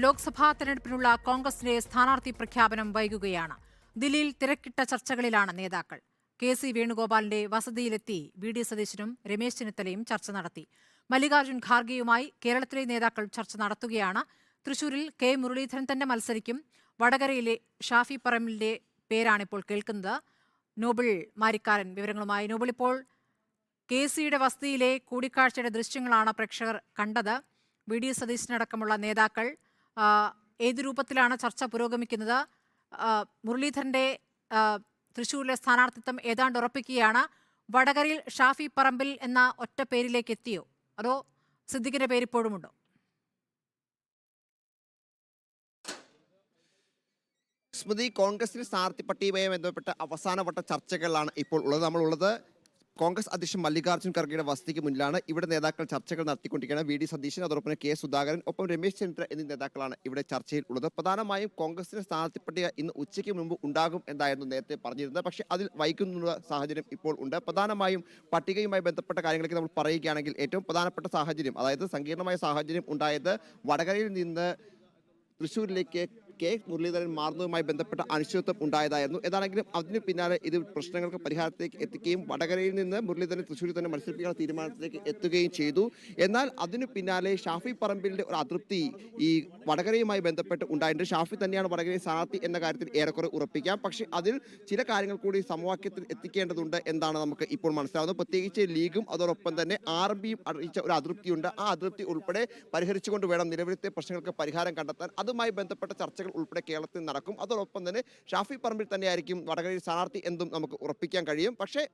ലോക്സഭാ തെരഞ്ഞെടുപ്പിനുള്ള കോൺഗ്രസിന്റെ സ്ഥാനാർത്ഥി പ്രഖ്യാപനം വൈകുകയാണ്. ദില്ലിയിൽ തിരക്കിട്ട ചർച്ചകളിലാണ് നേതാക്കൾ. കെ.സി. വേണുഗോപാലിന്റെ വസതിയിലെത്തി വി.ഡി. സതീശനും രമേശ് ചെന്നിത്തലയും ചർച്ച നടത്തി. മല്ലികാർജ്ജുൻ ഖാർഗെയുമായി കേരളത്തിലെ നേതാക്കൾ ചർച്ച നടത്തുകയാണ്. തൃശൂരിൽ കെ. മുരളീധരൻ തന്നെ മത്സരിക്കും. വടകരയിലെ ഷാഫി പറമ്പിലിന്റെ പേരാണിപ്പോൾ കേൾക്കുന്നത്. നോബിൾ മാരിക്കാരൻ വിവരങ്ങളുമായി. നോബിൾ, ഇപ്പോൾ കെ.സിയുടെ വസതിയിലെ കൂടിക്കാഴ്ചയുടെ ദൃശ്യങ്ങളാണ് പ്രേക്ഷകർ കണ്ടത്. വി.ഡി. സതീശനടക്കമുള്ള നേതാക്കൾ ഏത് രൂപത്തിലാണ് ചർച്ച പുരോഗമിക്കുന്നത്? മുരളീധരന്റെ തൃശ്ശൂരിലെ സ്ഥാനാർത്ഥിത്വം ഏതാണ്ട് ഉറപ്പിക്കുകയാണ്. വടകരയിൽ ഷാഫി പറമ്പിൽ എന്ന ഒറ്റ പേരിലേക്ക് എത്തിയോ, അതോ സിദ്ദിഖിന്റെ പേരിപ്പോഴുമുണ്ടോ? സ്മൃതി, കോൺഗ്രസിന്റെ സ്ഥാനാർത്ഥി പട്ടികയുമായി ബന്ധപ്പെട്ട അവസാനവട്ട ചർച്ചകളിലാണ് ഇപ്പോൾ ഉള്ളത്. നമ്മളുള്ളത് കോൺഗ്രസ് അധ്യക്ഷൻ മല്ലികാർജ്ജുൻ ഖർഗെയുടെ വസതിക്ക് മുന്നിലാണ്. ഇവിടെ നേതാക്കൾ ചർച്ചകൾ നടത്തിക്കൊണ്ടിരിക്കുകയാണ്. വി.ഡി. സതീശൻ, അതോടൊപ്പം കെ. സുധാകരൻ, ഒപ്പം രമേശ് ചെന്നിത്തല എന്നീ നേതാക്കളാണ് ഇവിടെ ചർച്ചയിൽ ഉള്ളത്. പ്രധാനമായും കോൺഗ്രസിന്റെ സ്ഥാനാർത്ഥി പട്ടിക ഇന്ന് ഉച്ചയ്ക്ക് മുമ്പ് ഉണ്ടാകും എന്നായിരുന്നു നേരത്തെ പറഞ്ഞിരുന്നത്. പക്ഷേ അതിൽ വൈകുന്ന സാഹചര്യം ഇപ്പോൾ ഉണ്ട്. പ്രധാനമായും പട്ടികയുമായി ബന്ധപ്പെട്ട കാര്യങ്ങളൊക്കെ നമ്മൾ പറയുകയാണെങ്കിൽ ഏറ്റവും പ്രധാനപ്പെട്ട സാഹചര്യം, അതായത് സങ്കീർണമായ സാഹചര്യം ഉണ്ടായത് വടകരയിൽ നിന്ന് തൃശ്ശൂരിലേക്ക് കെ. മുരളീധരൻ മാറുന്നതുമായി ബന്ധപ്പെട്ട അനിശ്ചിതത്വം ഉണ്ടായതായിരുന്നു. ഏതാണെങ്കിലും അതിന് പിന്നാലെ ഇത് പ്രശ്നങ്ങൾക്ക് പരിഹാരത്തിലേക്ക് എത്തിക്കുകയും വടകരയിൽ നിന്ന് മുരളീധരൻ തൃശ്ശൂരിൽ തന്നെ മത്സരിപ്പിക്കാനുള്ള തീരുമാനത്തിലേക്ക് എത്തുകയും ചെയ്തു. എന്നാൽ അതിനു പിന്നാലെ ഷാഫി പറമ്പിലിന്റെ ഒരു അതൃപ്തി ഈ വടകരയുമായി ബന്ധപ്പെട്ട് ഉണ്ടായിട്ടുണ്ട്. ഷാഫി തന്നെയാണ് വടകരയിൽ സ്ഥാനാർത്ഥി എന്ന കാര്യത്തിൽ ഏറെക്കുറെ ഉറപ്പിക്കാം. പക്ഷേ അതിൽ ചില കാര്യങ്ങൾ കൂടി സമവാക്യത്തിൽ എത്തിക്കേണ്ടതുണ്ട് എന്നാണ് നമുക്ക് ഇപ്പോൾ മനസ്സിലാവുന്നത്. പ്രത്യേകിച്ച് ലീഗും അതോടൊപ്പം തന്നെ RMPയും അറിയിച്ച ഒരു അതൃപ്തിയുണ്ട്. ആ അതൃപ്തി ഉൾപ്പെടെ പരിഹരിച്ചുകൊണ്ട് വേണം നിലവിലത്തെ പ്രശ്നങ്ങൾക്ക് പരിഹാരം കണ്ടെത്താൻ. അതുമായി ബന്ധപ്പെട്ട ചർച്ചകൾ ഉൾപ്പെടെ കേരളത്തിൽ നടക്കും. അതോടൊപ്പം തന്നെ ഷാഫി പറമ്പിൽ തന്നെയായിരിക്കും വടകരയിൽ സ്ഥാനാർത്ഥി എന്തും നമുക്ക് ഉറപ്പിക്കാൻ കഴിയും. പക്ഷേ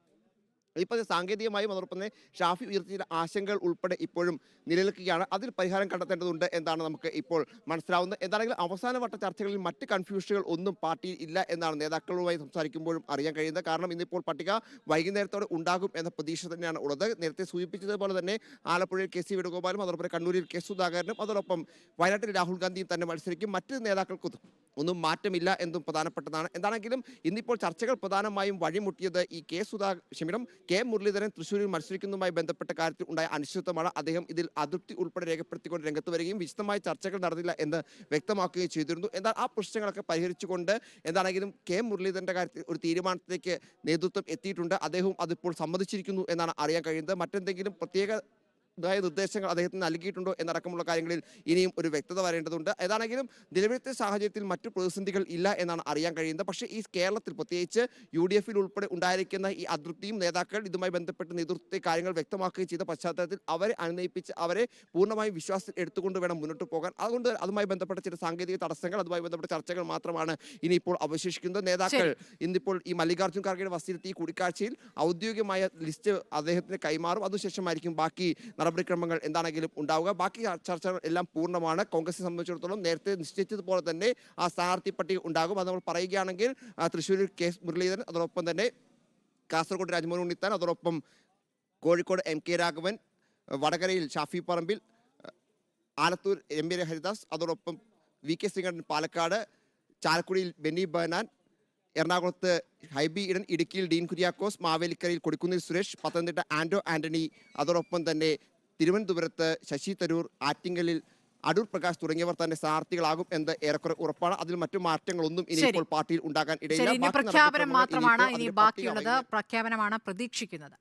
ഇപ്പോൾ സാങ്കേതികമായും അതോടൊപ്പം തന്നെ ഷാഫി ഉയർത്തിയ ആശങ്കകൾ ഉൾപ്പെടെ ഇപ്പോഴും നിലനിൽക്കുകയാണ്. അതിൽ പരിഹാരം കണ്ടെത്തേണ്ടതുണ്ട് എന്നാണ് നമുക്ക് ഇപ്പോൾ മനസ്സിലാവുന്നത്. എന്താണെങ്കിലും അവസാനവട്ട ചർച്ചകളിൽ മറ്റ് കൺഫ്യൂഷനുകൾ ഒന്നും പാർട്ടിയിൽ ഇല്ല എന്നാണ് നേതാക്കളുമായി സംസാരിക്കുമ്പോഴും അറിയാൻ കഴിയുന്നത്. കാരണം ഇന്നിപ്പോൾ പട്ടിക വൈകുന്നേരത്തോടെ ഉണ്ടാകും എന്ന പ്രതീക്ഷ തന്നെയാണ് ഉള്ളത്. നേരത്തെ സൂചിപ്പിച്ചതുപോലെ തന്നെ ആലപ്പുഴയിൽ കെ.സി. വേണുഗോപാലും അതോടൊപ്പം കണ്ണൂരിൽ കെ. സുധാകരനും അതോടൊപ്പം വയനാട്ടിൽ രാഹുൽ ഗാന്ധിയും തന്നെ മത്സരിക്കും. മറ്റ് നേതാക്കൾക്കും ഒന്നും മാറ്റമില്ല എന്നും പ്രധാനപ്പെട്ടതാണ്. എന്താണെങ്കിലും ഇന്നിപ്പോൾ ചർച്ചകൾ പ്രധാനമായും വഴിമുട്ടിയത് ഈ കെ. മുരളീധരൻ തൃശ്ശൂരിൽ മത്സരിക്കുന്നതുമായി ബന്ധപ്പെട്ട കാര്യത്തിൽ ഉണ്ടായ അനിശ്ചിതത്വമാണ്. അദ്ദേഹം ഇതിൽ അതൃപ്തി ഉൾപ്പെടെ രേഖപ്പെടുത്തിക്കൊണ്ട് രംഗത്ത് വരികയും വിശദമായ ചർച്ചകൾ നടന്നില്ല എന്ന് വ്യക്തമാക്കുകയും ചെയ്തിരുന്നു. എന്നാൽ ആ പ്രശ്നങ്ങളൊക്കെ പരിഹരിച്ചുകൊണ്ട് എന്താണെങ്കിലും കെ. മുരളീധരന്റെ കാര്യത്തിൽ ഒരു തീരുമാനത്തിലേക്ക് നേതൃത്വം എത്തിയിട്ടുണ്ട്. അദ്ദേഹവും അതിപ്പോൾ സമ്മതിച്ചിരിക്കുന്നു എന്നാണ് അറിയാൻ കഴിയുന്നത്. മറ്റെന്തെങ്കിലും പ്രത്യേക നിർദ്ദേശങ്ങൾ അദ്ദേഹത്തിന് നൽകിയിട്ടുണ്ടോ എന്നടക്കമുള്ള കാര്യങ്ങളിൽ ഇനിയും ഒരു വ്യക്തത വരേണ്ടതുണ്ട്. ഏതാണെങ്കിലും നിലവിലത്തെ സാഹചര്യത്തിൽ മറ്റു പ്രതിസന്ധികൾ ഇല്ല എന്നാണ് അറിയാൻ കഴിയുന്നത്. പക്ഷേ ഈ കേരളത്തിൽ പ്രത്യേകിച്ച് UDFൽ ഉൾപ്പെടെ ഉണ്ടായിരിക്കുന്ന ഈ അതൃപ്തിയും നേതാക്കൾ ഇതുമായി ബന്ധപ്പെട്ട് നേതൃത്വത്തെ കാര്യങ്ങൾ വ്യക്തമാക്കുകയും ചെയ്ത പശ്ചാത്തലത്തിൽ അവരെ അനുനയിപ്പിച്ച് അവരെ പൂർണ്ണമായും വിശ്വാസത്തിൽ എടുത്തുകൊണ്ട് വേണം മുന്നോട്ട് പോകാൻ. അതുകൊണ്ട് അതുമായി ബന്ധപ്പെട്ട ചില സാങ്കേതിക തടസ്സങ്ങൾ, അതുമായി ബന്ധപ്പെട്ട ചർച്ചകൾ മാത്രമാണ് ഇനിയിപ്പോൾ അവശേഷിക്കുന്നത്. നേതാക്കൾ ഇന്നിപ്പോൾ ഈ മല്ലികാർജ്ജുൻ ഖാർഗെയുടെ വസതിയിലെത്തി കൂടിക്കാഴ്ചയിൽ ഔദ്യോഗികമായ ലിസ്റ്റ് അദ്ദേഹത്തിന് കൈമാറും. അതിനുശേഷമായിരിക്കും ബാക്കി നടപടിക്രമങ്ങൾ എന്താണെങ്കിലും ഉണ്ടാവുക. ബാക്കി ചർച്ചകൾ എല്ലാം പൂർണ്ണമാണ്. കോൺഗ്രസിനെ സംബന്ധിച്ചിടത്തോളം നേരത്തെ നിശ്ചയിച്ചതുപോലെ തന്നെ ആ സ്ഥാനാർത്ഥി പട്ടിക ഉണ്ടാകും. അത് നമ്മൾ പറയുകയാണെങ്കിൽ തൃശ്ശൂരിൽ കെ. മുരളീധരൻ, അതോടൊപ്പം തന്നെ കാസർഗോഡ് രാജ്മോഹൻ ഉണ്ണിത്താൻ, അതോടൊപ്പം കോഴിക്കോട് MK രാഘവൻ, വടകരയിൽ ഷാഫി പറമ്പിൽ, ആലത്തൂർ MV ഹരിദാസ്, അതോടൊപ്പം VK ശ്രീകണ്ഠൻ പാലക്കാട്, ചാലക്കുടിയിൽ ബെന്നി ബഹനാൻ, എറണാകുളത്ത് ഹൈബി ഈഡൻ, ഇടുക്കിയിൽ ഡീൻ കുര്യാക്കോസ്, മാവേലിക്കരയിൽ കൊടിക്കുന്നിൽ സുരേഷ്, പത്തനംതിട്ട ആന്റണി, അതോടൊപ്പം തന്നെ തിരുവനന്തപുരത്ത് ശശി തരൂർ, ആറ്റിങ്ങലിൽ അടൂർ പ്രകാശ് തുടങ്ങിയവർ തന്നെ സ്ഥാനാർത്ഥികളാകും എന്ന് ഏറെക്കുറെ ഉറപ്പാണ്. അതിൽ മറ്റു മാറ്റങ്ങളൊന്നും ഇനിയിപ്പോൾ പാർട്ടിയിൽ ഉണ്ടാകാൻ ഇടയില്ല. പ്രഖ്യാപനം മാത്രമാണ് ഇനി ബാക്കിയുള്ളത്. പ്രഖ്യാപനമാണ് പ്രതീക്ഷിക്കുന്നത്.